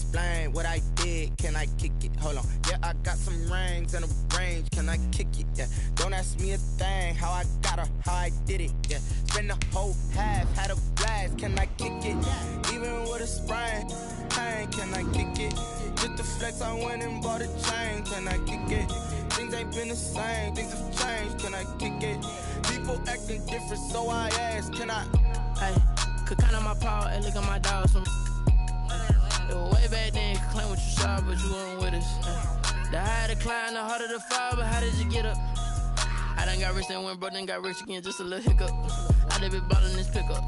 explain what I did? Can I kick it? Hold on. Yeah, I got some rings and a range. Can I kick it? Yeah. Don't ask me a thing. How I got her, how I did it. Yeah. Spend the whole half, had a blast. Can I kick it? Even with a sprain, pain. Can I kick it? Just the flex, I went and bought a chain. Can I kick it? Things ain't been the same. Things have changed. Can I kick it? People acting different, so I ask. Can I? Hey, could count on my power and look at my dogs from. It was way back then, you could claim what you saw, but you weren't with us. The higher the climb, the harder the fall, but how did you get up? I done got rich, then went broke, then got rich again, just a little hiccup. I done been ballin' this pickup.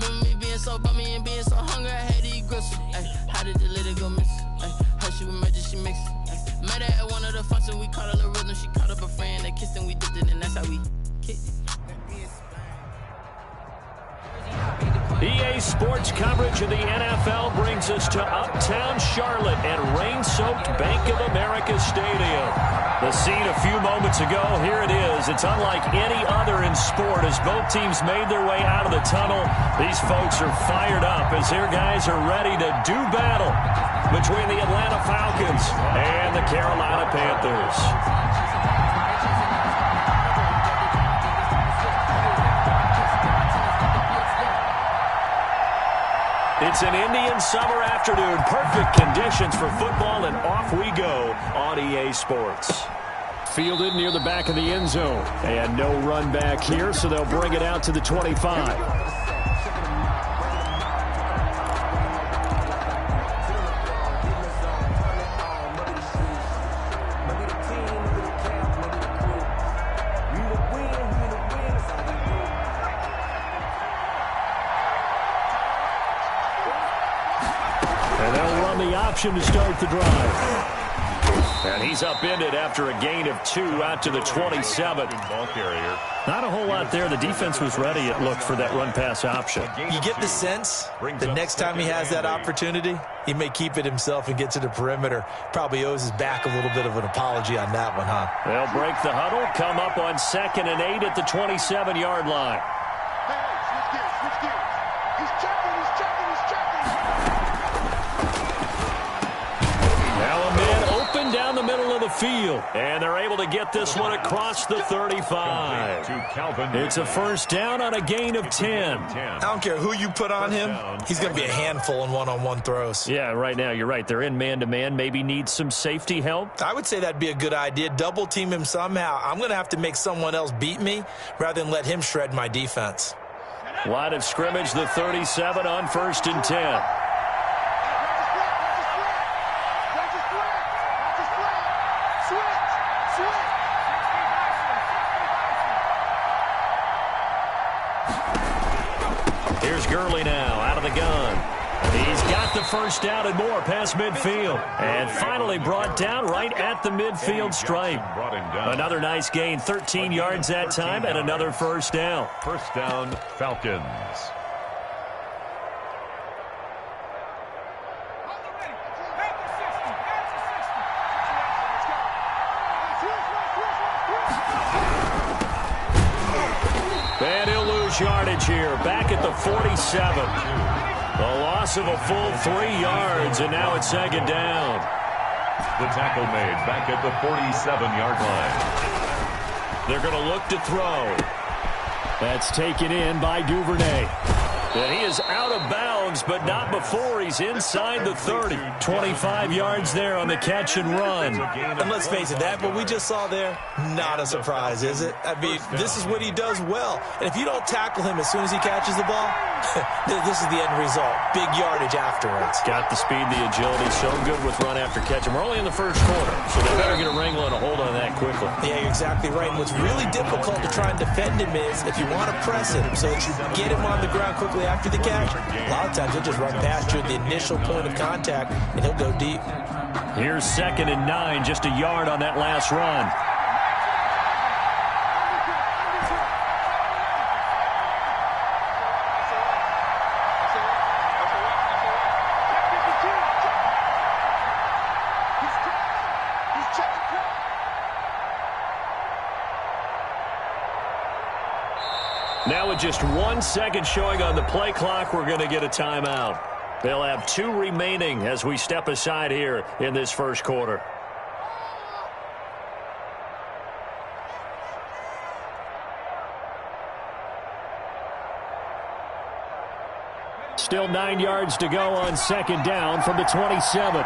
Remember me being so bummy and being so hungry, I had to eat gristle. Ay, how did the lady go miss? Ay, her she was magic, she mixed. Met her at one of the functions, we caught a little rhythm, she caught up a friend, they kissed and we dipped it, and that's how we kicked it. EA Sports coverage of the NFL brings us to uptown Charlotte and rain-soaked Bank of America Stadium. The scene a few moments ago, here it is. It's unlike any other in sport as both teams made their way out of the tunnel. These folks are fired up as their guys are ready to do battle between the Atlanta Falcons and the Carolina Panthers. It's an Indian summer afternoon. Perfect conditions for football, and off we go on EA Sports. Fielded near the back of the end zone. And no run back here, so they'll bring it out to the 25. To start the drive. And he's upended after a gain of 2 out to the 27. Ball carrier. Not a whole lot there. The defense was ready, it looked, for that run-pass option. You get the sense the next time he has that opportunity, he may keep it himself and get to the perimeter. Probably owes his back a little bit of an apology on that one, huh? They'll break the huddle, come up on 2nd and 8 at the 27-yard line. Switch gears. He's checking. Now a man open down the middle of the field. And they're able to get this one across the 35. It's a first down on a gain of 10. I don't care who you put on him. He's going to be a handful in one-on-one throws. Yeah, right now, you're right. They're in man-to-man. Maybe need some safety help. I would say that'd be a good idea. Double team him somehow. I'm going to have to make someone else beat me rather than let him shred my defense. Line of scrimmage, the 37 on 1st and 10. Here's Gurley now out of the gun. He's got the first down and more past midfield. And finally brought down right at the midfield stripe. Another nice gain, 13 yards that time, and another first down. First down, Falcons. And he'll lose yardage here, back at the 47. A loss of a full 3 yards, and now it's 2nd down. The tackle made back at the 47-yard line. They're going to look to throw. That's taken in by Duvernay. And he is out of bounds, but not before he's inside the 30. 25 yards there on the catch and run. And let's face it, that what we just saw there, not a surprise, is it? I mean, this is what he does well. And if you don't tackle him as soon as he catches the ball, this is the end result. Big yardage afterwards. Got the speed, the agility, so good with run after catch. And we're only in the first quarter, so they better get a wrangle and a hold on that quickly. Yeah, you're exactly right. And what's really difficult to try and defend him is if you want to press him so that you get him on the ground quickly after the catch, a lot of times he'll just run past you at the initial point of contact, and he'll go deep. Here's 2nd and 9, just a yard on that last run. Now with just 1 second showing on the play clock, we're going to get a timeout. They'll have 2 remaining as we step aside here in this first quarter. Still 9 yards to go on second down from the 27.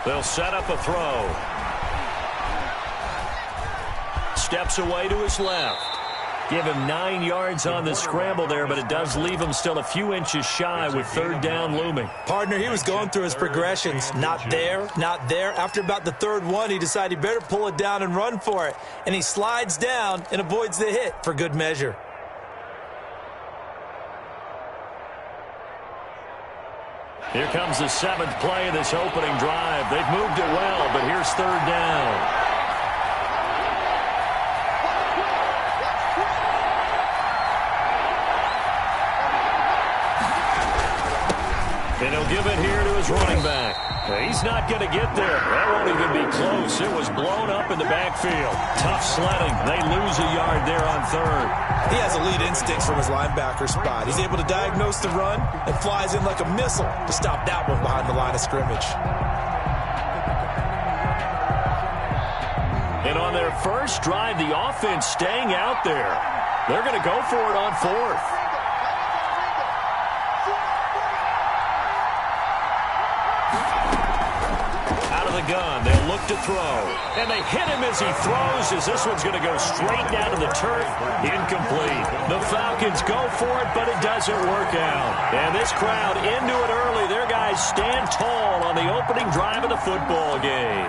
They'll set up a throw. Steps away to his left. Give him 9 yards on the scramble there, but it does leave him still a few inches shy with third down looming. Partner, he was going through his progressions. Not there, not there. After about the third one, he decided he better pull it down and run for it. And he slides down and avoids the hit for good measure. Here comes the 7th play of this opening drive. They've moved it well, but here's third down. And he'll give it here to his running back. He's not going to get there. That won't even be close. It was blown up in the backfield. Tough sledding. They lose a yard there on third. He has elite instincts from his linebacker spot. He's able to diagnose the run and flies in like a missile to stop that one behind the line of scrimmage. And on their first drive, the offense staying out there. They're going to go for it on fourth. Gun. They'll look to throw. And they hit him as he throws, as this one's going to go straight down to the turf. Incomplete. The Falcons go for it, but it doesn't work out. And this crowd into it early. Their guys stand tall on the opening drive of the football game.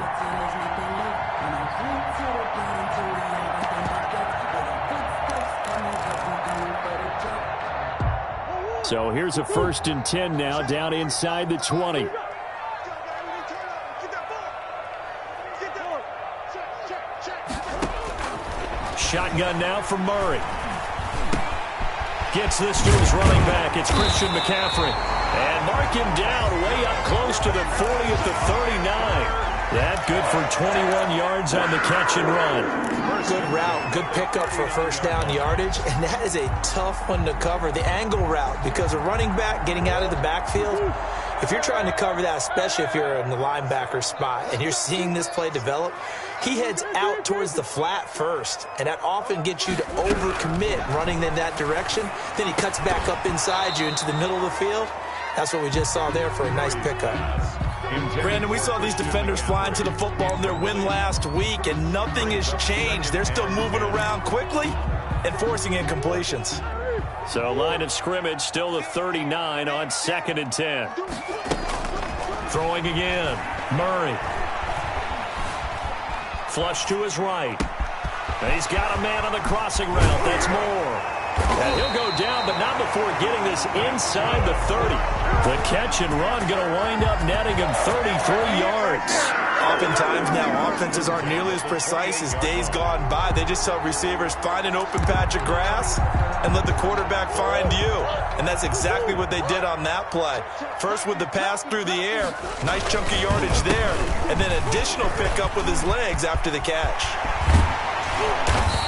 So here's a 1st and 10 now, down inside the 20. Shotgun now from Murray. Gets this to his running back. It's Christian McCaffrey. And mark him down way up close to the 40 at the 39. That good for 21 yards on the catch and run. Good route, good pickup for first down yardage, and that is a tough one to cover, the angle route, because a running back getting out of the backfield, if you're trying to cover that, especially if you're in the linebacker spot and you're seeing this play develop, he heads out towards the flat first, and that often gets you to overcommit running in that direction. Then he cuts back up inside you into the middle of the field. That's what we just saw there for a nice pickup. Brandon, we saw these defenders flying to the football in their win last week, and nothing has changed. They're still moving around quickly and forcing incompletions. So line of scrimmage still the 39 on 2nd and 10. Throwing again. Murray. Flush to his right. He's got a man on the crossing route. That's Moore. And he'll go down, but not before getting this inside the 30. The catch and run going to wind up netting him 33 yards. Oftentimes now, offenses aren't nearly as precise as days gone by. They just tell receivers, find an open patch of grass and let the quarterback find you. And that's exactly what they did on that play. First with the pass through the air, nice chunky yardage there, and then additional pickup with his legs after the catch.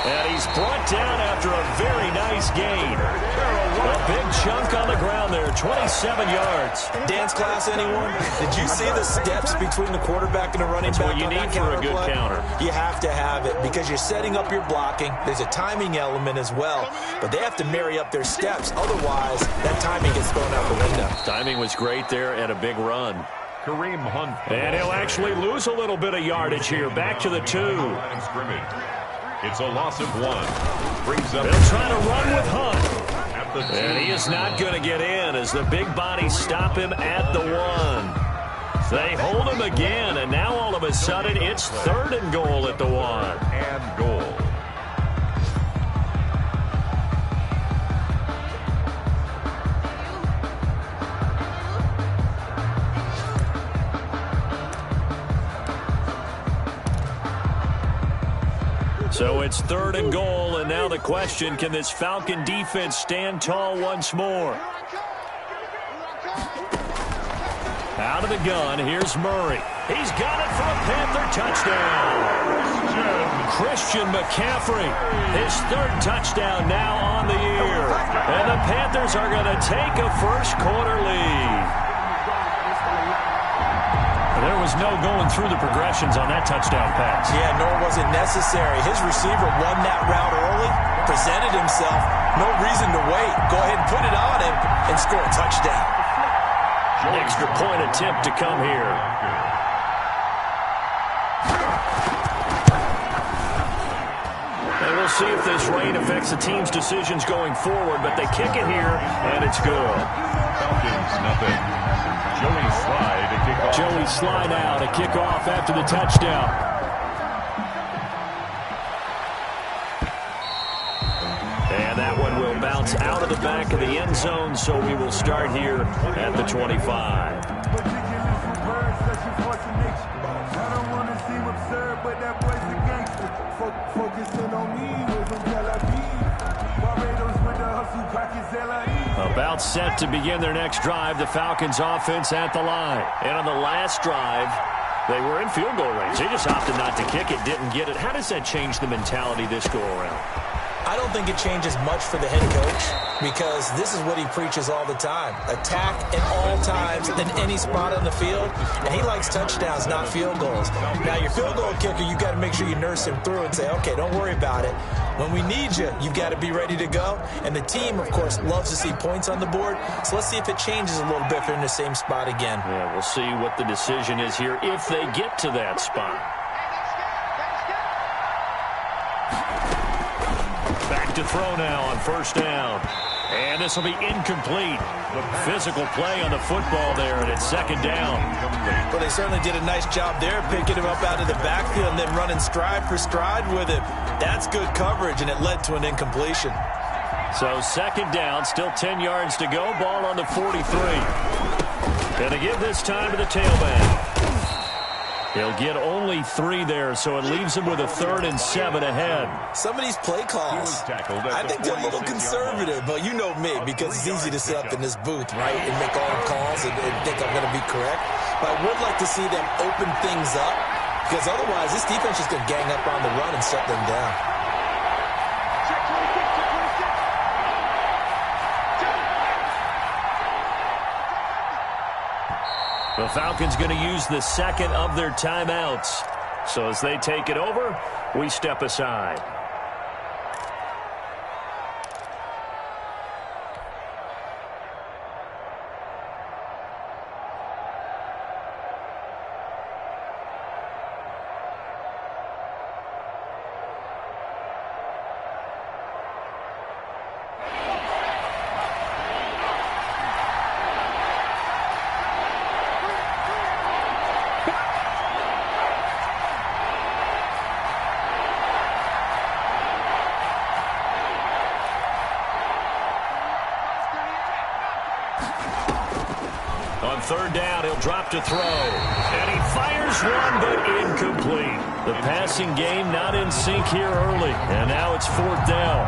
And he's brought down after a very nice gain. A big chunk on the ground there, 27 yards. Dance class, anyone? Did you see the steps between the quarterback and the running back? That's what you need for a good counter. You have to have it because you're setting up your blocking. There's a timing element as well, but they have to marry up their steps. Otherwise, that timing gets thrown out the window. Timing was great there and a big run. Kareem Hunt. And he'll actually lose a little bit of yardage here. Back to the 2. It's a loss of 1. Brings up. They'll try to run with Hunt. And he is not going to get in as the big bodies stop him at the 1. They hold him again, and now all of a sudden it's 3rd and goal at the 1. And goal. So it's 3rd and goal, and now the question, can this Falcon defense stand tall once more? Out of the gun, here's Murray. He's got it for a Panther touchdown. Christian McCaffrey, his third touchdown now on the year. And the Panthers are going to take a first-quarter lead. There was no going through the progressions on that touchdown pass. Yeah, nor was it necessary. His receiver won that route early, presented himself. No reason to wait. Go ahead and put it on him and score a touchdown. An extra point attempt to come here. And we'll see if this rain affects the team's decisions going forward, but they kick it here, and it's good. Falcons, nothing. Joey Slye to kick off. Joey Slye now to kick off after the touchdown. And that one will bounce out of the back of the end zone, so we will start here at the 25. About set to begin their next drive, the Falcons offense at the line. And on the last drive, they were in field goal range. They just opted not to kick it, didn't get it. How does that change the mentality this go around? I don't think it changes much for the head coach because this is what he preaches all the time. Attack at all times in any spot on the field, and he likes touchdowns, not field goals. Now, your field goal kicker, you've got to make sure you nurse him through and say, okay, don't worry about it. When we need you, you've got to be ready to go. And the team, of course, loves to see points on the board. So let's see if it changes a little bit if they're in the same spot again. Yeah, we'll see what the decision is here if they get to that spot. Back to throw now on first down. And this will be incomplete. Physical play on the football there, and it's second down. Well, they certainly did a nice job there, picking him up out of the backfield and then running stride for stride with him. That's good coverage, and it led to an incompletion. So second down, still 10 yards to go. Ball on the 43. And to give this time to the tailback. He'll get only 3 there, so it leaves him with a 3rd and 7 ahead. Some of these play calls, I think they're a little conservative, but you know me, because it's easy to sit up in this booth, right, and make all the calls and think I'm going to be correct. But I would like to see them open things up, because otherwise this defense is going to gang up on the run and shut them down. The Falcons going to use the second of their timeouts. So as they take it over, we step aside. On third down, he'll drop to throw. And he fires one, but incomplete. The passing game not in sync here early. And now it's fourth down.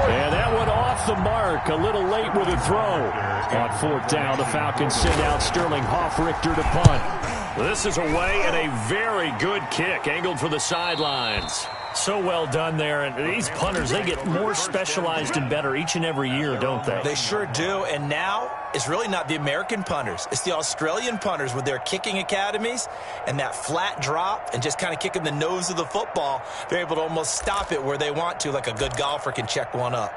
And that one off the mark. A little late with a throw. On fourth down, the Falcons send out Sterling Hoffrichter to punt. This is away and a very good kick. Angled for the sidelines. So well done there. And these punters, they get more specialized and better each and every year, don't they? They sure do. And now it's really not the American punters. It's the Australian punters with their kicking academies and that flat drop and just kind of kicking the nose of the football. They're able to almost stop it where they want to, like a good golfer can check one up.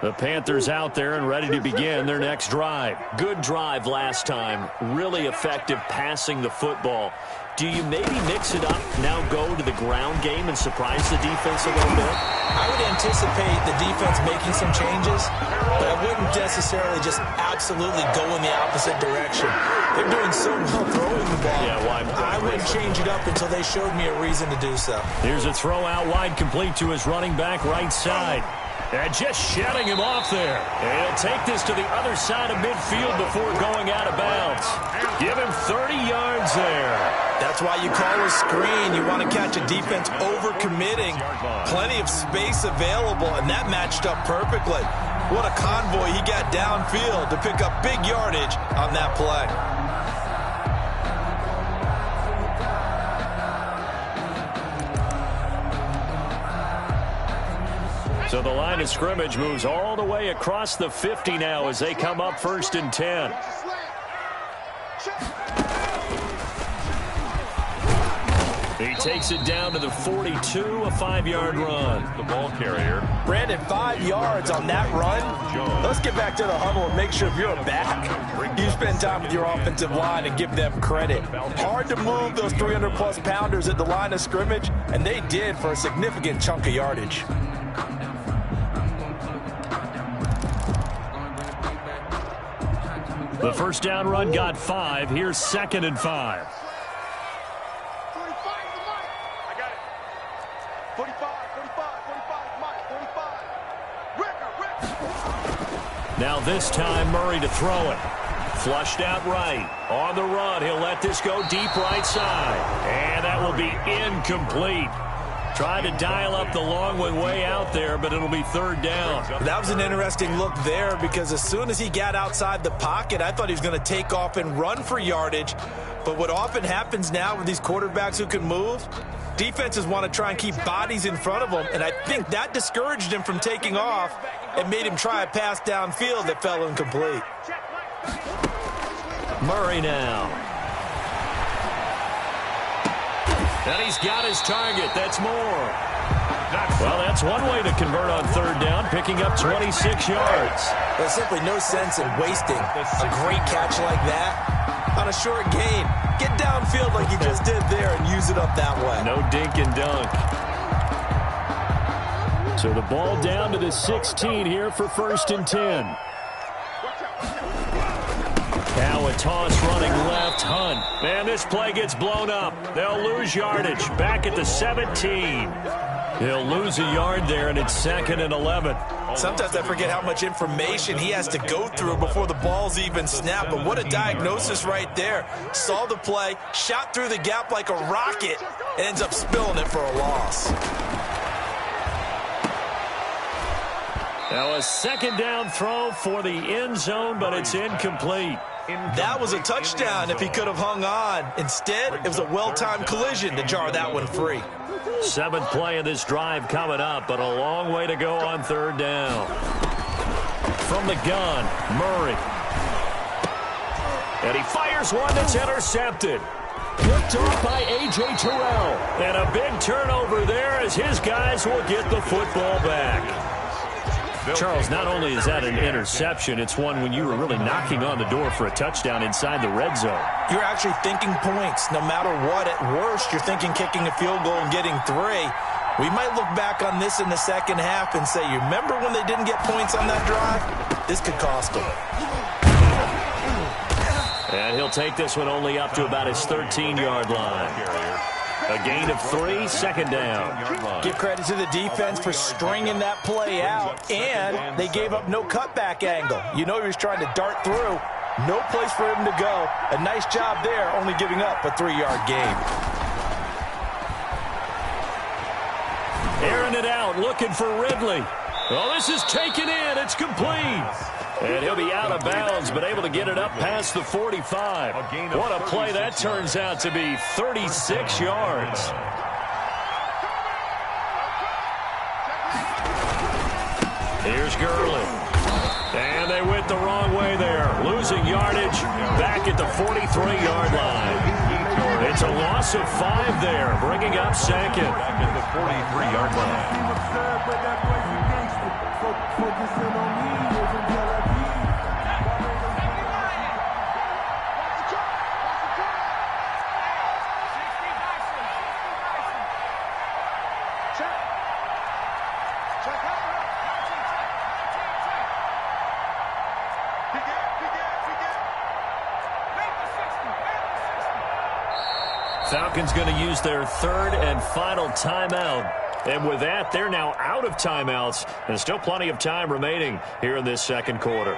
The Panthers out there and ready to begin their next drive. Good drive last time. Really effective passing the football. Do you maybe mix it up, now go to the ground game and surprise the defense a little bit? I would anticipate the defense making some changes, but I wouldn't necessarily just absolutely go in the opposite direction. They're doing so well throwing the ball. Yeah, well, I wouldn't change it up until they showed me a reason to do so. Here's a throw out wide, complete to his running back right side. And just shedding him off there. And he'll take this to the other side of midfield before going out of bounds. Give him 30 yards there. That's why you call a screen. You want to catch a defense overcommitting. Plenty of space available, and that matched up perfectly. What a convoy he got downfield to pick up big yardage on that play. So the line of scrimmage moves all the way across the 50 now as they come up 1st and 10. He takes it down to the 42, a 5-yard run. The ball carrier. Brandon, 5 yards on that run. Let's get back to the huddle and make sure if you're a back, you spend time with your offensive line and give them credit. Hard to move those 300-plus pounders at the line of scrimmage, and they did for a significant chunk of yardage. The first down run got 5. Here's 2nd and 5. 45, Now this time Murray to throw it. Flushed out right. On the run, he'll let this go deep right side. And that will be incomplete. Tried to dial up the long one way out there, but it'll be 3rd down. That was an interesting look there because as soon as he got outside the pocket, I thought he was going to take off and run for yardage. But what often happens now with these quarterbacks who can move, defenses want to try and keep bodies in front of them, and I think that discouraged him from taking off and made him try a pass downfield that fell incomplete. Murray now. And he's got his target. That's more. Well, that's one way to convert on 3rd down, picking up 26 yards. There's simply no sense in wasting a great catch like that on a short gain. Get downfield like you just did there and use it up that way. No dink and dunk. So the ball down to the 16 here for 1st and 10. Now a toss running left, Hunt. And this play gets blown up. They'll lose yardage. Back at the 17. He'll lose a yard there, and it's 2nd and 11. Sometimes I forget how much information he has to go through before the ball's even snapped. But what a diagnosis right there. Saw the play, shot through the gap like a rocket, and ends up spilling it for a loss. Now a 2nd down throw for the end zone, but it's incomplete. That was a touchdown if he could have hung on. Instead, it was a well-timed collision to jar that one free. 7th play of this drive coming up, but a long way to go on 3rd down. From the gun, Murray. And he fires one that's intercepted. Picked off by A.J. Terrell. And a big turnover there as his guys will get the football back. Charles, not only is that an interception, it's one when you were really knocking on the door for a touchdown inside the red zone. You're actually thinking points. No matter what, at worst, you're thinking kicking a field goal and getting 3. We might look back on this in the second half and say, you remember when they didn't get points on that drive? This could cost them. And he'll take this one only up to about his 13-yard line. A gain of 3, 2nd down. Give credit to the defense for stringing that play out, and they gave up no cutback angle. You know he was trying to dart through. No place for him to go. A nice job there, only giving up a 3-yard gain. Airing it out, looking for Ridley. Well, this is taken in. It's complete. And he'll be out of bounds, but able to get it up past the 45. What a play that turns out to be, 36 yards. Here's Gurley. And they went the wrong way there. Losing yardage back at the 43-yard line. It's a loss of 5 there, bringing up 2nd. Back at the 43-yard line. Falcons going to use their 3rd and final timeout. And with that, they're now out of timeouts. And still plenty of time remaining here in this 2nd quarter.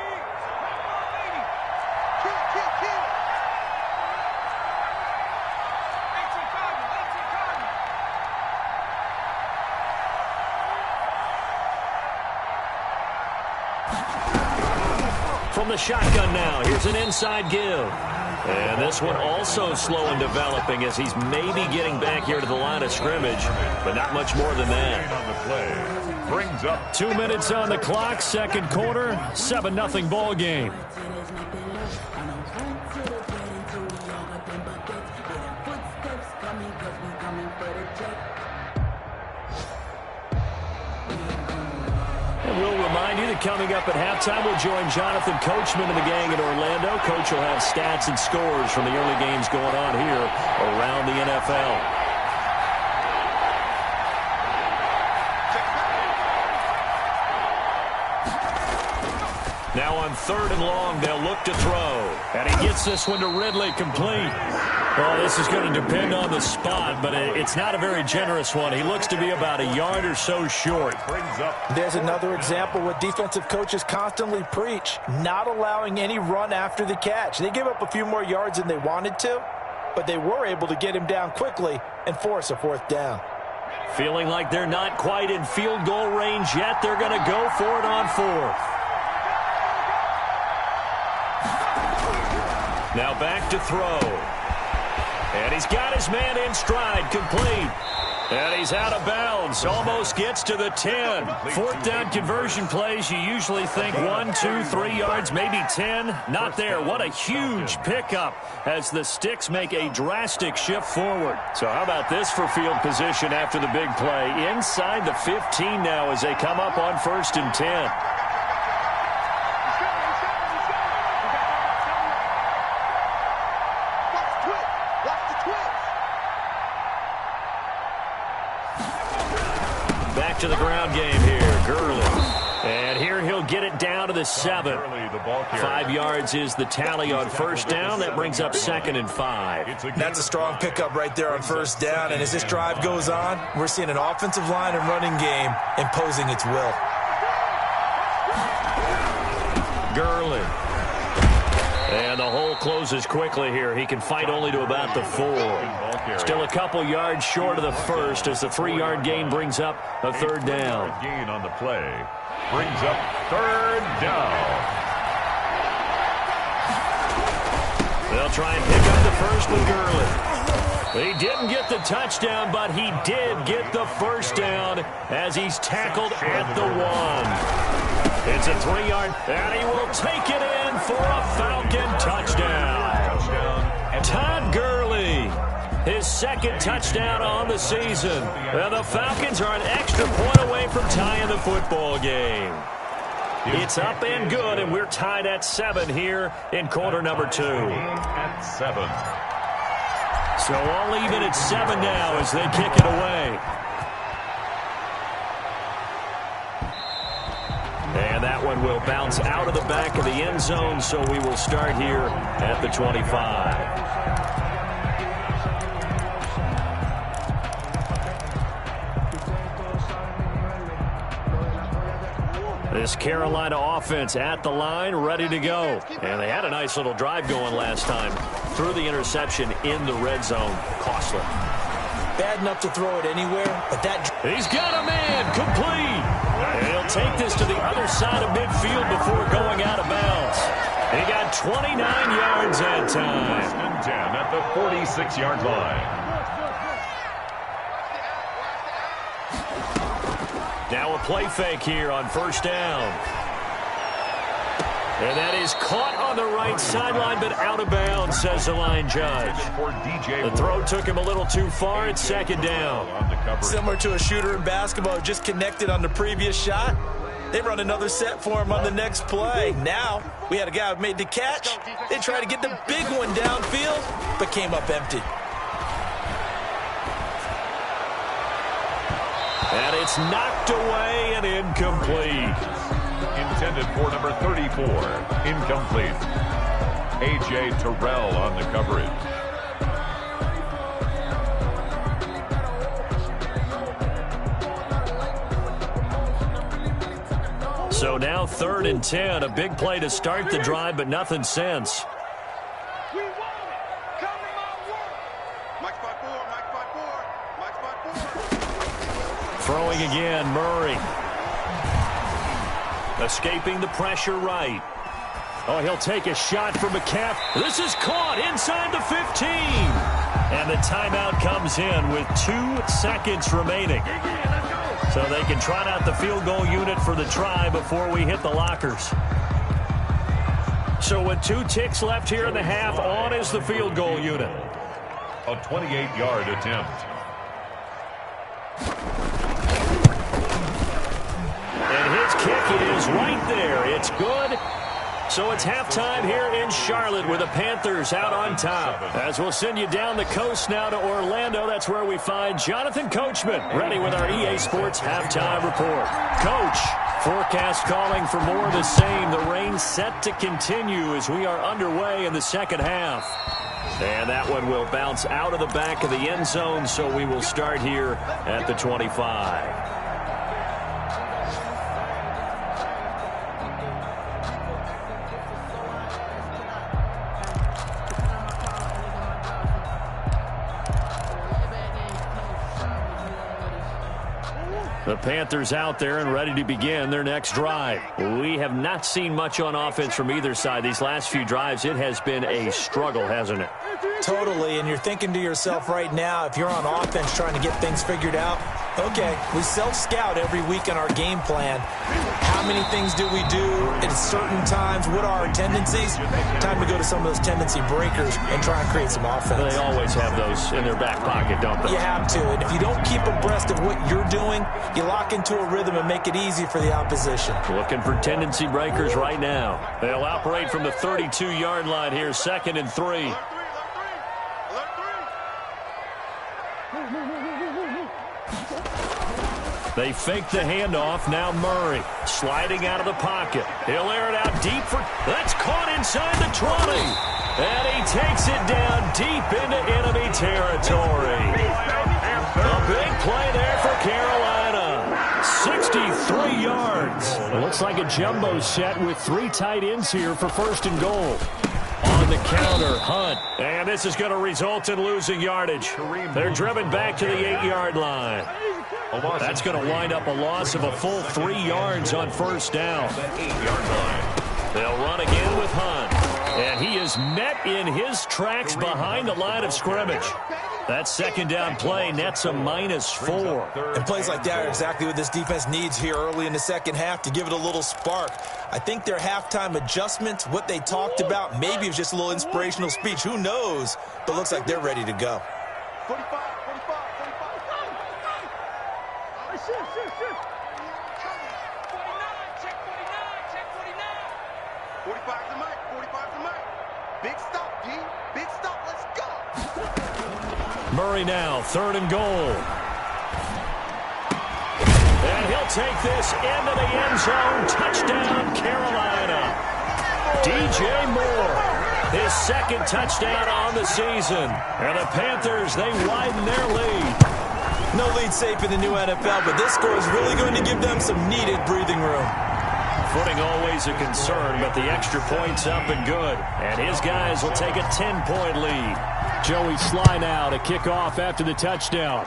the shotgun now. Here's an inside give. And this one also slow in developing as he's maybe getting back here to the line of scrimmage, but not much more than that. On the play. Brings up 2 minutes on the clock, second quarter, 7-0 ball game. And we'll remind you that coming up at halftime, we'll join Jonathan Coachman and the gang in Orlando. Coach will have stats and scores from the early games going on here around the NFL. Now on 3rd and long, they'll look to throw. And he gets this one to Ridley, complete. Well, this is going to depend on the spot, but it's not a very generous one. He looks to be about a yard or so short. There's another example what defensive coaches constantly preach, not allowing any run after the catch. They gave up a few more yards than they wanted to, but they were able to get him down quickly and force a 4th down. Feeling like they're not quite in field goal range yet, they're going to go for it on 4th. Now back to throw. And he's got his man in stride, complete. And he's out of bounds, almost gets to the 10. 4th down conversion plays, you usually think 1, 2, 3 yards, maybe 10. Not there. What a huge pickup as the Sticks make a drastic shift forward. So how about this for field position after the big play? Inside the 15 now as they come up on 1st and 10. Back to the ground game here, Gurley. And here he'll get it down to the 7. 5 yards is the tally on 1st down. That brings up 2nd and 5. That's a strong pickup right there on 1st down. And as this drive goes on, we're seeing an offensive line and running game imposing its will. Gurley. And the hole closes quickly here. He can fight only to about the 4. Still a couple yards short of the 1st as the 3-yard gain brings up a 3rd down. Gain on the play. Brings up 3rd down. They'll try and pick up the 1st with Gurley. He didn't get the touchdown, but he did get the 1st down as he's tackled at the 1. It's a 3-yard, and he will take it in for a Falcon touchdown. Todd Gurley, his 2nd touchdown on the season. And the Falcons are an extra point away from tying the football game. It's up and good, and we're tied at 7 here in quarter number 2. At 7. So all even at 7 now as they kick it away. And that one will bounce out of the back of the end zone, so we will start here at the 25. This Carolina offense at the line, ready to go. And they had a nice little drive going last time. Threw the interception in the red zone. Costly. Bad enough to throw it anywhere, but that... He's got a man, complete. And he'll take this to the other side of midfield before going out of bounds. He got 29 yards that time. 10 at the 46-yard line. Now a play fake here on 1st down. And that is caught on the right sideline, but out of bounds, says the line judge. The throw took him a little too far. It's 2nd down. Similar to a shooter in basketball, just connected on the previous shot. They run another set for him on the next play. Now, we had a guy who made the catch. They tried to get the big one downfield, but came up empty. And it's knocked away and incomplete. Intended for number 34. Incomplete. A.J. Terrell on the coverage. So now 3rd and 10. A big play to start the drive, but nothing since. We want it. Cover my work. Mike spot 4. Mike spot 4. Mike spot 4. Throwing again, Murray. Escaping the pressure right. Oh, he'll take a shot from McCaff. This is caught inside the 15. And the timeout comes in with 2 seconds remaining. So they can trot out the field goal unit for the try before we hit the lockers. So with 2 ticks left here in the half, on is the field goal unit. A 28-yard attempt. And his kick is right there. It's good. So it's halftime here in Charlotte with the Panthers out on top. As we'll send you down the coast now to Orlando, that's where we find Jonathan Coachman ready with our EA Sports halftime report. Coach, forecast calling for more of the same. The rain set to continue as we are underway in the second half. And that one will bounce out of the back of the end zone, so we will start here at the 25. The Panthers out there and ready to begin their next drive. We have not seen much on offense from either side. These last few drives, it has been a struggle, hasn't it? Totally, and you're thinking to yourself right now, if you're on offense trying to get things figured out, okay, we self-scout every week in our game plan. How many things do we do at certain times? What are our tendencies? Time to go to some of those tendency breakers and try and create some offense. They always have those in their back pocket, don't they? You have to, and if you don't keep abreast of what you're doing, you lock into a rhythm and make it easy for the opposition. Looking for tendency breakers right now. They'll operate from the 32-yard line here, 2nd and 3. They fake the handoff. Now Murray sliding out of the pocket. He'll air it out deep for... That's caught inside the 20. And he takes it down deep into enemy territory. A big play there for Carolina. 63 yards. It looks like a jumbo set with 3 tight ends here for 1st and goal. On the counter, Hunt. And this is going to result in losing yardage. They're driven back to the 8-yard line. That's going to wind up a loss of a full 3 yards on 1st down. They'll run again with Hunt. And he is met in his tracks behind the line of scrimmage. That 2nd down play nets a -4. And plays like that are exactly what this defense needs here early in the second half to give it a little spark. I think their halftime adjustments, what they talked about, maybe it was just a little inspirational speech. Who knows? But looks like they're ready to go. 45. Big stop, D. Big stop. Let's go. Murray now, 3rd and goal. And he'll take this into the end zone. Touchdown, Carolina. DJ Moore, his 2nd touchdown on the season. And the Panthers, they widen their lead. No lead safe in the new NFL, but this score is really going to give them some needed breathing room. Footing always a concern, but the extra point's up and good. And his guys will take a 10-point lead. Joey Sly now to kick off after the touchdown.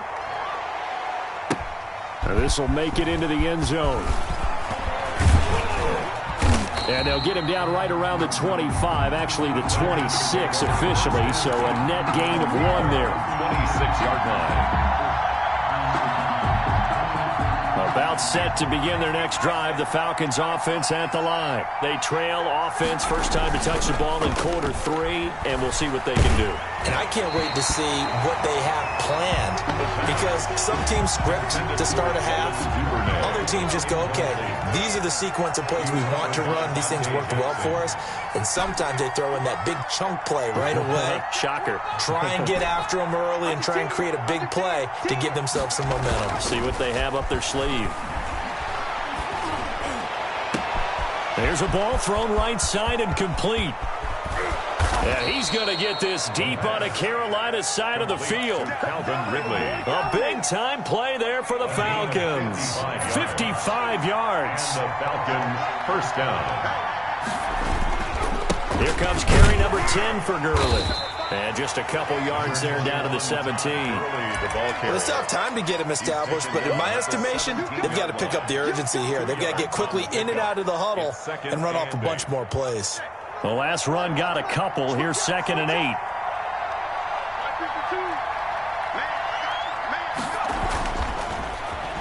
This will make it into the end zone. And they'll get him down right around the 25, actually the 26 officially, so a net gain of 1 there. 26-yard line. About set to begin their next drive. The Falcons offense at the line. They trail offense, first time to touch the ball in quarter 3, and we'll see what they can do. And I can't wait to see what they have planned, because some teams script to start a half. Other teams just go, okay, these are the sequence of plays we want to run. These things worked well for us. And sometimes they throw in that big chunk play right away. Shocker. Try and get after them early and try and create a big play to give themselves some momentum. See what they have up their sleeve. There's a ball thrown right side and complete. And he's going to get this deep on a Carolina side of the field. Calvin Ridley. A big-time play there for the Falcons. 55 yards. The Falcons, 1st down. Here comes carry number 10 for Gurley. And just a couple yards there down to the 17. Well, it's tough time to get him established, but in my estimation, they've got to pick up the urgency here. They've got to get quickly in and out of the huddle and run off a bunch more plays. The last run got a couple. Here's 2nd and 8.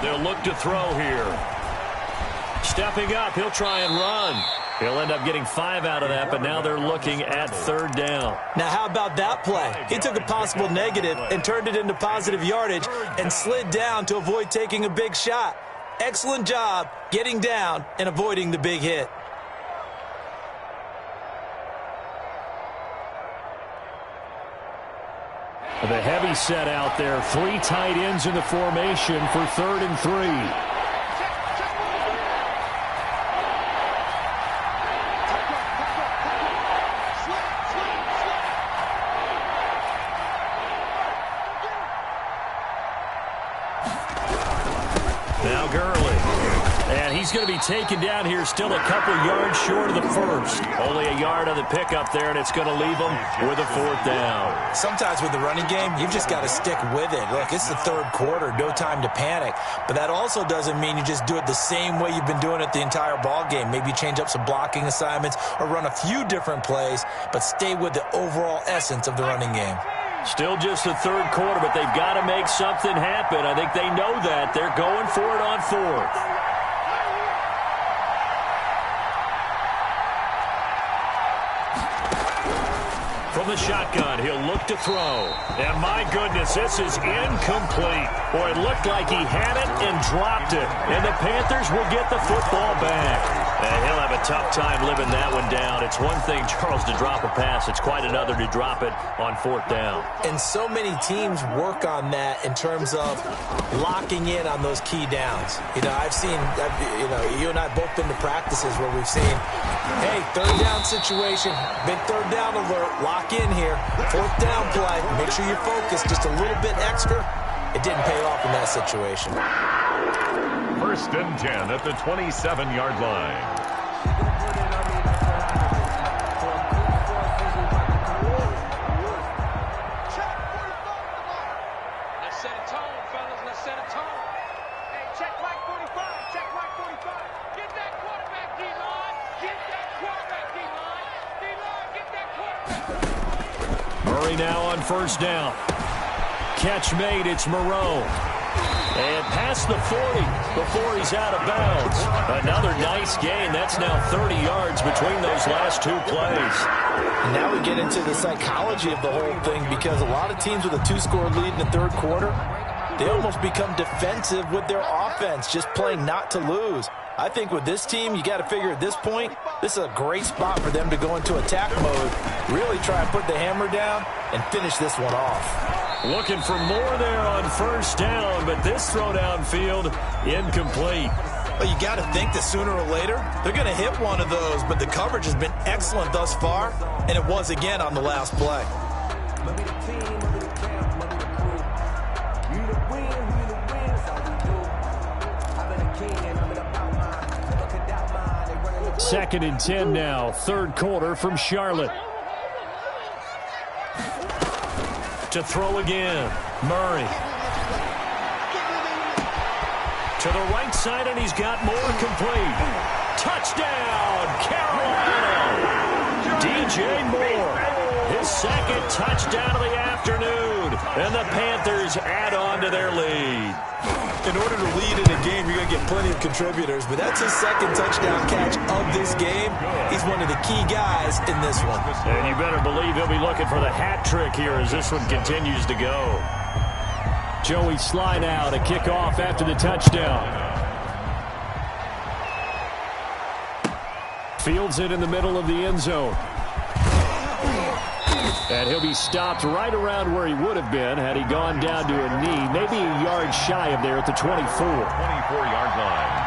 They'll look to throw here. Stepping up, he'll try and run. He'll end up getting 5 out of that, but now they're looking at 3rd down. Now, how about that play? He took a possible negative and turned it into positive yardage and slid down to avoid taking a big shot. Excellent job getting down and avoiding the big hit. The heavy set out there. 3 tight ends in the formation for 3rd and 3. Now Gurley. And he's going to be taken down here, still a couple yards short of the first. Only a yard on the pickup there, and it's going to leave him with a 4th down. Sometimes with the running game, you've just got to stick with it. Look, it's the 3rd quarter, no time to panic. But that also doesn't mean you just do it the same way you've been doing it the entire ball game. Maybe change up some blocking assignments or run a few different plays, but stay with the overall essence of the running game. Still just the 3rd quarter, but they've got to make something happen. I think they know that. They're going for it on 4th. From the shotgun, he'll look to throw. And my goodness, this is incomplete. Boy, it looked like he had it and dropped it. And the Panthers will get the football back. And he'll have a tough time living that one down. It's one thing, Charles, to drop a pass. It's quite another to drop it on 4th down. And so many teams work on that in terms of locking in on those key downs. You know, you and I both been to practices where we've seen, hey, 3rd down situation, big 3rd down alert, lock in here, 4th down play, make sure you're focused just a little bit extra. It didn't pay off in that situation. 1st and 10 at the 27-yard line. Let's set a tone, fellas. Let's set a tone. Hey, check Mike 45. Check Mike 45. Get that quarterback, D-line. Get that quarterback, D-line. D-line, get that quarterback. Murray now on 1st down. Catch made, it's Moreau. And past the 40 before he's out of bounds. Another nice gain. That's now 30 yards between those last 2 plays. And now we get into the psychology of the whole thing, because a lot of teams with a 2-score lead in the 3rd quarter, they almost become defensive with their offense, just playing not to lose. I think with this team, you got to figure at this point, this is a great spot for them to go into attack mode, really try and put the hammer down and finish this one off. Looking for more there on 1st down, but this throw downfield incomplete. Well, you got to think that sooner or later, they're going to hit one of those, but the coverage has been excellent thus far, and it was again on the last play. Second and 10 now, 3rd quarter from Charlotte. To throw again, Murray. To the right side, and he's got more complete. Touchdown, Carolina! DJ Moore, his 2nd touchdown of the afternoon, and the Panthers add on to their lead. In order to lead in a game, you're going to get plenty of contributors, but that's his 2nd touchdown catch of this game. He's one of the key guys in this one. And you better believe he'll be looking for the hat trick here as this one continues to go. Joey slide out, a kickoff after the touchdown. Fields it in the middle of the end zone. And he'll be stopped right around where he would have been had he gone down to a knee, maybe a yard shy of there at the 24. 24-yard line.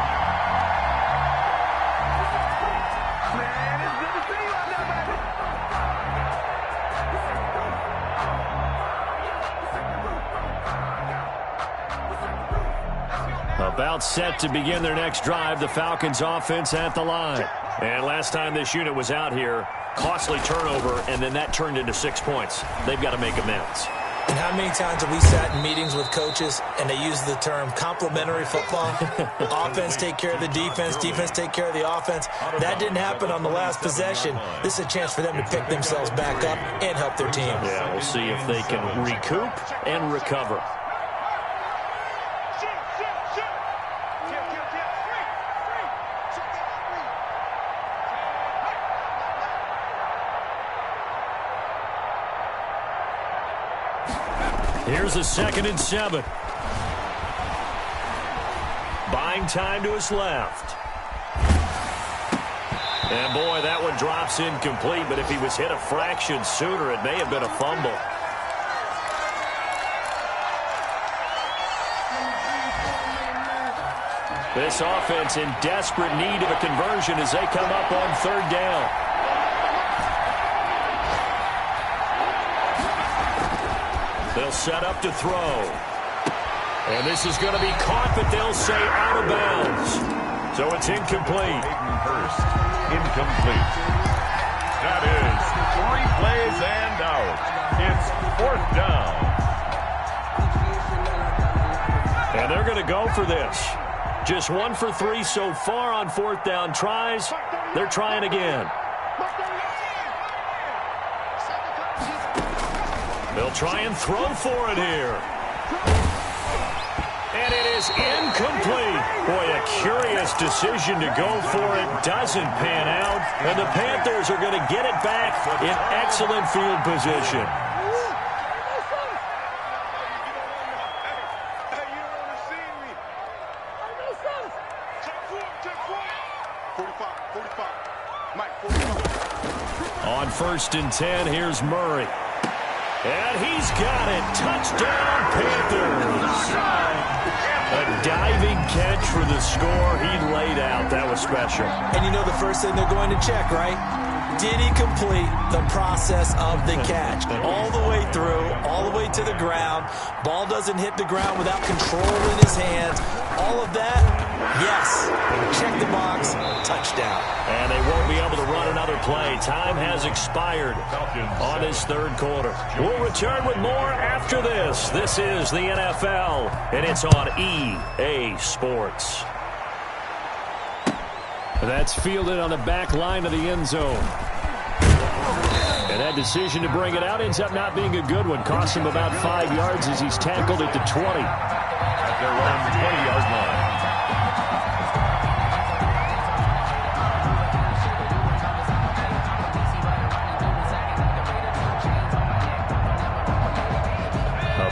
About set to begin their next drive, the Falcons offense at the line. And last time this unit was out here, costly turnover, and then that turned into 6 points. They've got to make amends. And how many times have we sat in meetings with coaches and they use the term complementary football? Offense take care of the defense, defense take care of the offense. That didn't happen on the last possession. This is a chance for them to pick themselves back up and help their team. Yeah, we'll see if they can recoup and recover. Here's a 2nd and 7. Buying time to his left. And boy, that one drops incomplete, but if he was hit a fraction sooner, it may have been a fumble. This offense in desperate need of a conversion as they come up on 3rd down. They'll set up to throw. And this is going to be caught, but they'll say out of bounds. So it's incomplete. Hurst, incomplete. That is 3 plays and out. It's 4th down. And they're going to go for this. Just 1 for 3 so far on 4th down tries. They're trying again. They'll try and throw for it here. And it is incomplete. Boy, a curious decision to go for it. Doesn't pan out. And the Panthers are going to get it back in excellent field position. On 1st and 10, here's Murray. And he's got it. Touchdown, Panthers. A diving catch for the score. He laid out. That was special. And you know the first thing they're going to check, right? Did he complete the process of the catch? All the way through, all the way to the ground. Ball doesn't hit the ground without control in his hands. All of that, yes. Check the box, touchdown. And they won't be able to run another play. Time has expired on his 3rd quarter. We'll return with more after this. This is the NFL, and it's on EA Sports. That's fielded on the back line of the end zone. And that decision to bring it out ends up not being a good one. Costs him about 5 yards as he's tackled at the 20. At their own 20-yard line.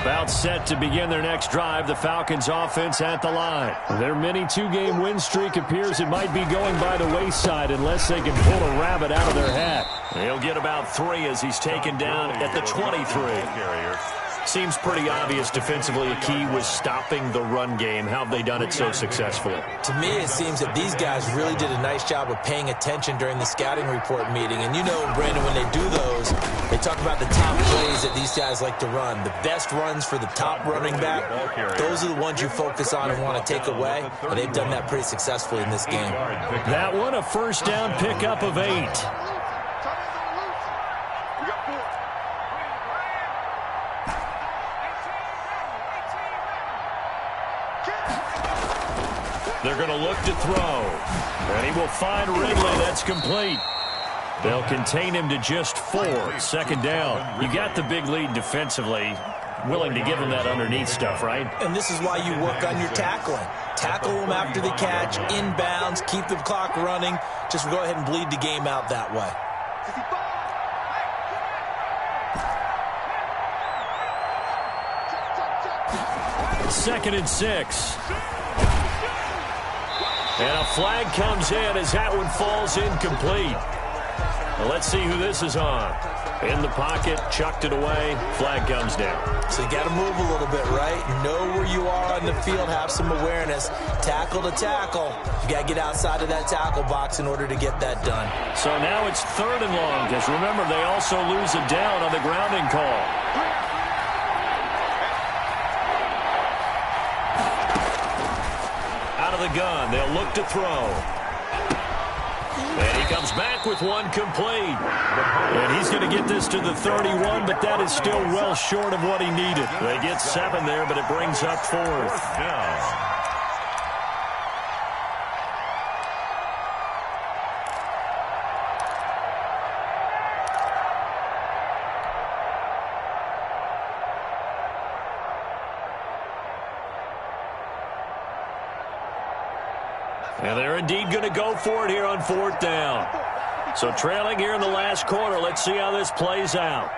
About set to begin their next drive, the Falcons offense at the line. Their mini 2-game win streak appears it might be going by the wayside unless they can pull a rabbit out of their hat. He'll get about 3 as he's taken down at the 23. Seems pretty obvious defensively a key was stopping the run game. How have they done it so successfully? To me, it seems that these guys really did a nice job of paying attention during the scouting report meeting. And you know, Brandon, when they do those, they talk about the top plays that these guys like to run. The best runs for the top running back, those are the ones you focus on and want to take away. And they've done that pretty successfully in this game. That one, a 1st down pickup of 8. They're going to look to throw. And he will find Ridley. That's complete. They'll contain him to just 4. 2nd down. You got the big lead defensively. Willing to give him that underneath stuff, right? And this is why you work on your tackling. Tackle them after the catch, inbounds, keep the clock running. Just go ahead and bleed the game out that way. 2nd and 6. And a flag comes in as that one falls incomplete. Well, let's see who this is on. In the pocket, chucked it away, flag comes down. So you got to move a little bit, right? Know where you are on the field, have some awareness. Tackle to tackle. You got to get outside of that tackle box in order to get that done. So now it's 3rd and long, because remember, they also lose a down on the grounding call. Out of the gun, they'll look to throw. And he comes back with one complete. And he's going to get this to the 31, but that is still well short of what he needed. They get 7 there, but it brings up 4th down. And they're indeed going to go for it here on 4th down. So trailing here in the last quarter. Let's see how this plays out.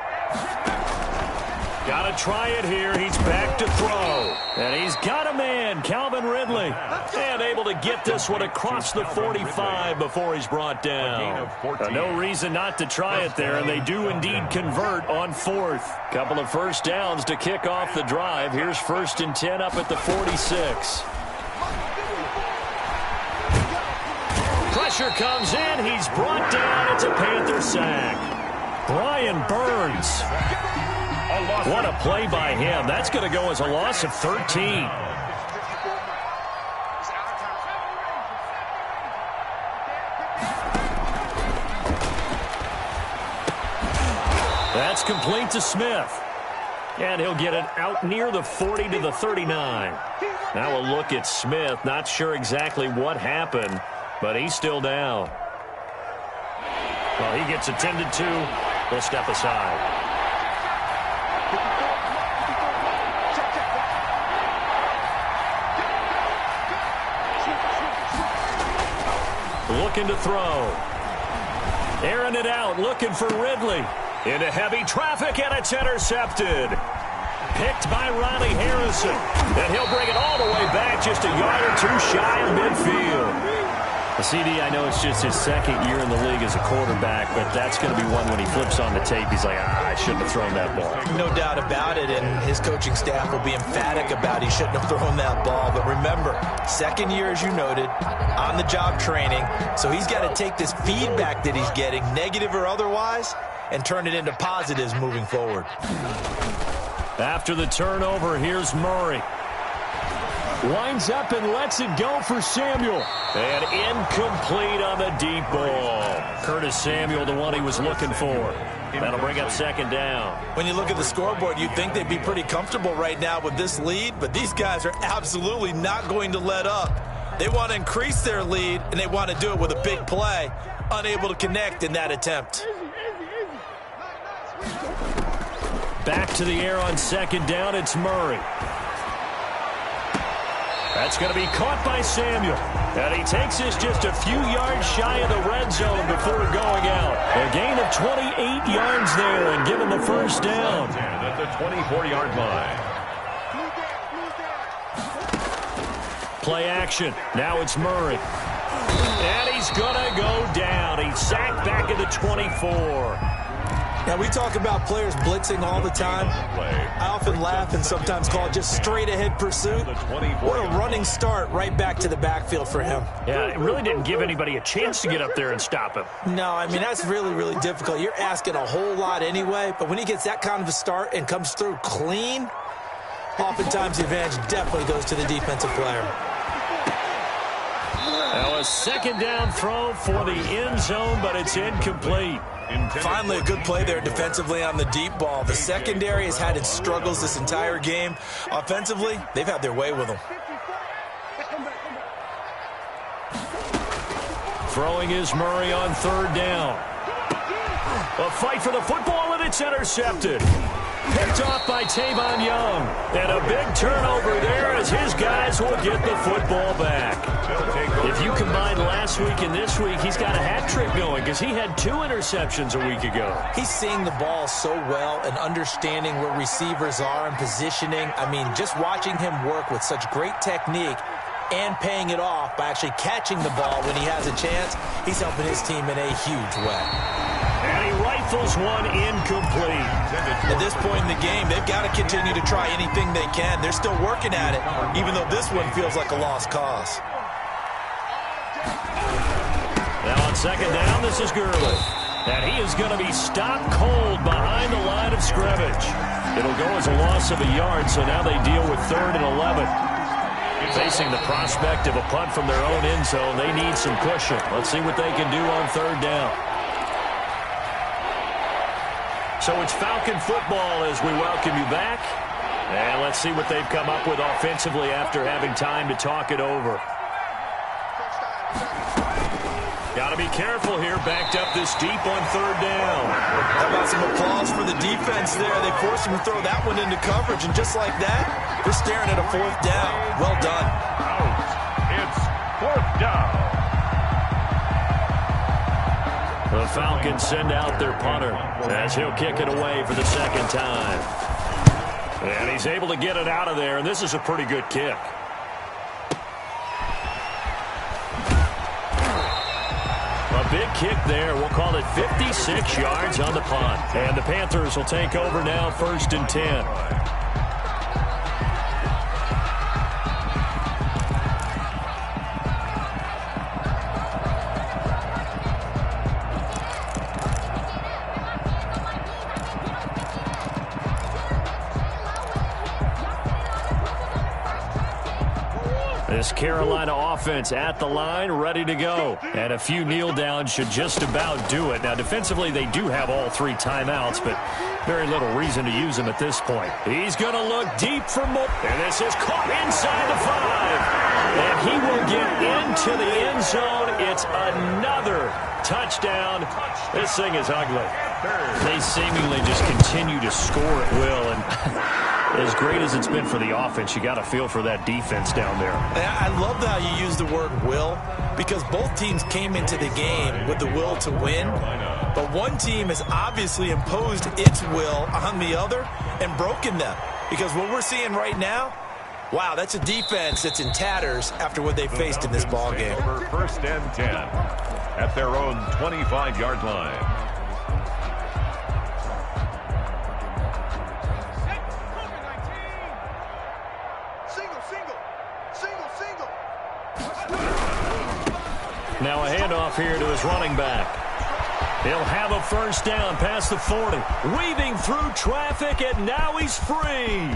Got to try it here. He's back to throw. And he's got a man, Calvin Ridley. And able to get this one across the 45 before he's brought down. No reason not to try it there, and they do indeed convert on 4th. Couple of first downs to kick off the drive. Here's 1st and 10 up at the 46. Pressure comes in. He's brought down. It's a Panther sack. Brian Burns. What a play by him. That's going to go as a loss of 13. That's complete to Smith. And he'll get it out near the 40 to the 39. Now a look at Smith. Not sure exactly what happened, but he's still down. Well, he gets attended to. He'll step aside. Looking to throw. Airing it out, looking for Ridley. Into heavy traffic, and it's intercepted. Picked by Ronnie Harrison. And he'll bring it all the way back, just a yard or two shy of midfield. CD, I know it's just his second year in the league as a quarterback, but that's going to be one when he flips on the tape, he's like, I shouldn't have thrown that ball. No doubt about it, and his coaching staff will be emphatic about he shouldn't have thrown that ball. But remember, second year, as you noted, on-the-job training, so he's got to take this feedback that he's getting, negative or otherwise, and turn it into positives moving forward. After the turnover, here's Murray. Winds up and lets it go for Samuel. And incomplete on the deep ball. Curtis Samuel, the one he was looking for. That'll bring up 2nd down. When you look at the scoreboard, you'd think they'd be pretty comfortable right now with this lead, but these guys are absolutely not going to let up. They want to increase their lead, and they want to do it with a big play. Unable to connect in that attempt. Back to the air on 2nd down, it's Murray. That's going to be caught by Samuel. And he takes this just a few yards shy of the red zone before going out. A gain of 28 yards there and given the 1st down. At the 24-yard line. Play action. Now it's Murray. And he's going to go down. He's sacked back at the 24. Now, we talk about players blitzing all the time. I often laugh and sometimes call it just straight-ahead pursuit. What a running start right back to the backfield for him. Yeah, it really didn't give anybody a chance to get up there and stop him. No, I mean, that's really, really difficult. You're asking a whole lot anyway, but when he gets that kind of a start and comes through clean, oftentimes the advantage definitely goes to the defensive player. Now a 2nd down throw for the end zone, but it's incomplete. Finally, a good play there defensively on the deep ball. The secondary has had its struggles this entire game. Offensively, they've had their way with them. Throwing is Murray on 3rd down. A fight for the football, and it's intercepted. Picked off by Tavon Young. And a big turnover there as his guys will get the football back. If you combine last week and this week, he's got a hat trick going because he had 2 interceptions a week ago. He's seeing the ball so well and understanding where receivers are and positioning. I mean, just watching him work with such great technique and paying it off by actually catching the ball when he has a chance, he's helping his team in a huge way. And he rifles one incomplete. At this point in the game, they've got to continue to try anything they can. They're still working at it, even though this one feels like a lost cause. Now on 2nd down, this is Gurley. And he is going to be stopped cold behind the line of scrimmage. It'll go as a loss of a yard, so now they deal with 3rd and 11. Facing the prospect of a punt from their own end zone, they need some cushion. Let's see what they can do on third down. So it's Falcon football as we welcome you back. And let's see what they've come up with offensively after having time to talk it over. Got to be careful here, backed up this deep on third down. How about some applause for the defense there? They forced him to throw that one into coverage, and just like that, we're staring at a fourth down. Well done. Out. It's fourth down. The Falcons send out their punter as he'll kick it away for the second time. And he's able to get it out of there, and this is a pretty good kick. A big kick there. We'll call it 56 yards on the punt. And the Panthers will take over now, 1st and 10. This Carolina offense at the line, ready to go. And a few kneel downs should just about do it. Now, defensively, they do have all 3 timeouts, but very little reason to use them at this point. He's going to look deep for more. And this is caught inside the 5. And he will get into the end zone. It's another touchdown. This thing is ugly. They seemingly just continue to score at will. And as great as it's been for the offense, you got to feel for that defense down there. I love how you use the word will, because both teams came into the game with the will to win, but one team has obviously imposed its will on the other and broken them. Because what we're seeing right now, wow, that's a defense that's in tatters after what they faced in this ballgame. 1st and 10 at their own 25-yard line. Now a handoff here to his running back. He'll have a first down past the 40. Weaving through traffic, and now he's free.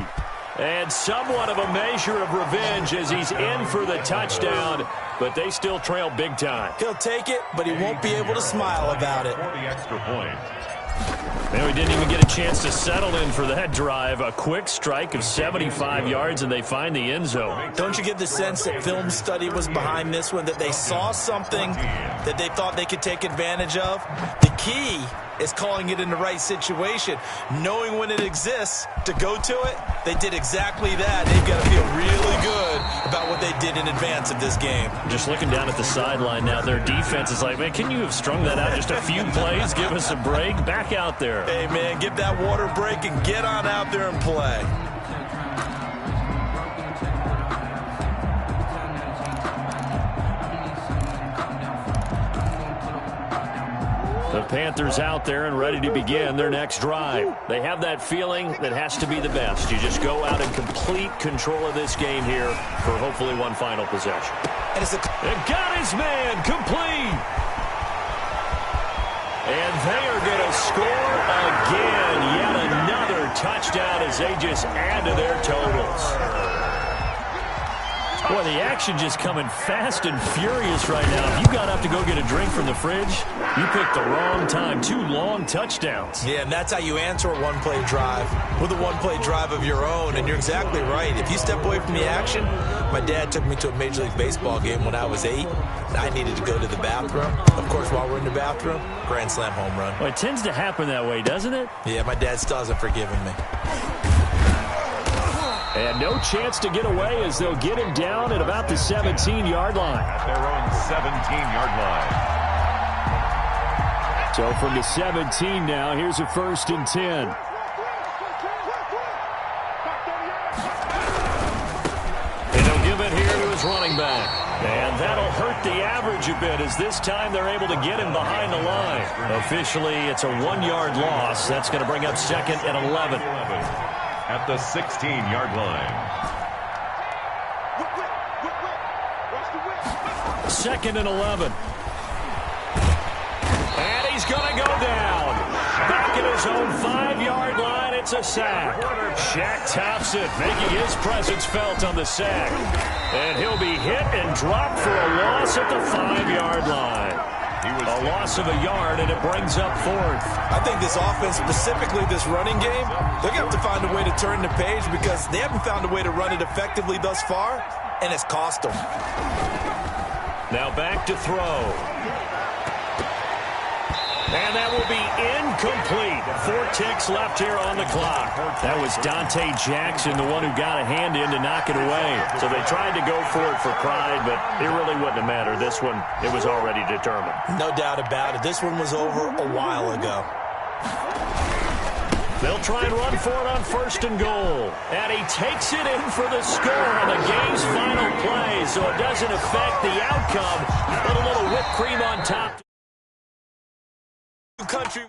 And somewhat of a measure of revenge as he's in for the touchdown, but they still trail big time. He'll take it, but he won't be able to smile about it. For the extra point. And we didn't even get a chance to settle in for that drive. A quick strike of 75 yards, and they find the end zone. Don't you get the sense that film study was behind this one, that they saw something that they thought they could take advantage of? The key is calling it in the right situation, knowing when it exists to go to it. They did exactly that. They've got to feel really good about what they did in advance of this game. Just looking down at the sideline now, their defense is like, man, can you have strung that out just a few plays? Give us a break. Back out there. Hey, man, give that water break and get on out there and play. The Panthers out there and ready to begin their next drive. They have that feeling that has to be the best. You just go out in complete control of this game here for hopefully one final possession. And got his man complete. And they are going to score again. Yet another touchdown as they just add to their totals. Boy, the action just coming fast and furious right now. If you got up to go get a drink from the fridge, you picked the wrong time. 2 long touchdowns. Yeah, and that's how you answer a one-play drive with a one-play drive of your own. And you're exactly right. If you step away from the action, my dad took me to a Major League Baseball game when I was 8. And I needed to go to the bathroom. Of course, while we're in the bathroom, grand slam home run. Well, it tends to happen that way, doesn't it? Yeah, my dad still hasn't forgiven me. And no chance to get away as they'll get him down at about the 17-yard line. At their own 17-yard line. So from the 17 now, here's a 1st and 10. And he'll give it here to his running back. And that'll hurt the average a bit as this time they're able to get him behind the line. Officially, it's a 1-yard loss. That's going to bring up 2nd and 11. At the 16-yard line. 2nd and 11. And he's going to go down. Back at his own 5-yard line, gets a sack. Shaq Thompson making his presence felt on the sack. And he'll be hit and dropped for a loss at the 5-yard line. A loss of a yard, and it brings up 4th. I think this offense, specifically this running game, they're going to have to find a way to turn the page because they haven't found a way to run it effectively thus far, and it's cost them. Now back to throw. And that will be incomplete. 4 ticks left here on the clock. That was Dante Jackson, the one who got a hand in to knock it away. So they tried to go for it for pride, but it really wouldn't have mattered. This one, it was already determined. No doubt about it. This one was over a while ago. They'll try and run for it on 1st and goal. And he takes it in for the score on the game's final play. So it doesn't affect the outcome, but a little whipped cream on top. Country